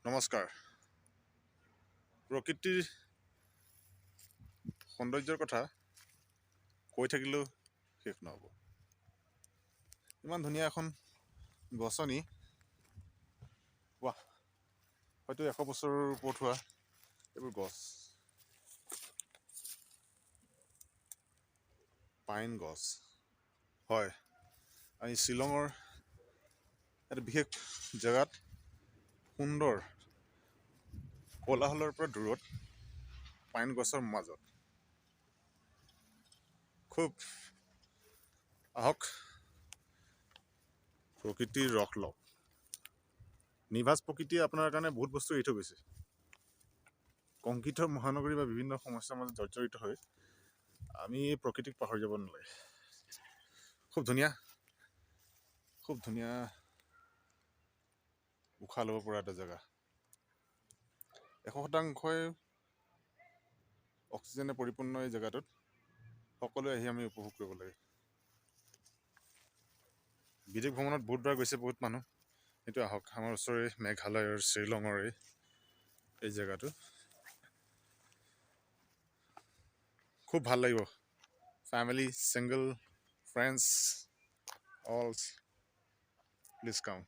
নমস্কাৰ। প্ৰকৃতিৰ সৌন্দৰ্যৰ কথা কৈ থাকিলেও শেষ নহ'ব। ইমান ধুনীয়া এখন গছনি, ৱাহ, হয়তো 100 বছৰৰ ওপৰত হোৱা এইবোৰ গছ, পাইন গছ। হয়, আমি শ্বিলঙৰ এটা বিশেষ জেগাত সুন্দৰ কোলাহলৰ পৰা দূৰত পাইন গছৰ মাজত খুব আহক প্ৰকৃতিৰ ৰস লওক। নিভাঁজ প্ৰকৃতিয়ে আপোনাৰ কাৰণে বহুত বস্তু এৰি থৈ গৈছে। কংক্ৰিটৰ মহানগৰী বা বিভিন্ন সমস্যাৰ মাজত জৰ্জৰিত হৈ আমি এই প্ৰকৃতিক পাহৰি যাব নালাগে। খুব ধুনীয়া উশাহ ল'ব পৰা এটা জেগা। 100% অক্সিজেনে পৰিপূৰ্ণ এই জেগাটোত সকলোৱে আহি আমি উপভোগ কৰিব লাগে। বিদেশ ভ্ৰমণত বহুতবাৰ গৈছে বহুত মানুহ, সেইটো আহক আমাৰ ওচৰৰে মেঘালয়ৰ শ্বিলঙৰ এই জেগাটো খুব ভাল লাগিব। Family, single, friends, all please come.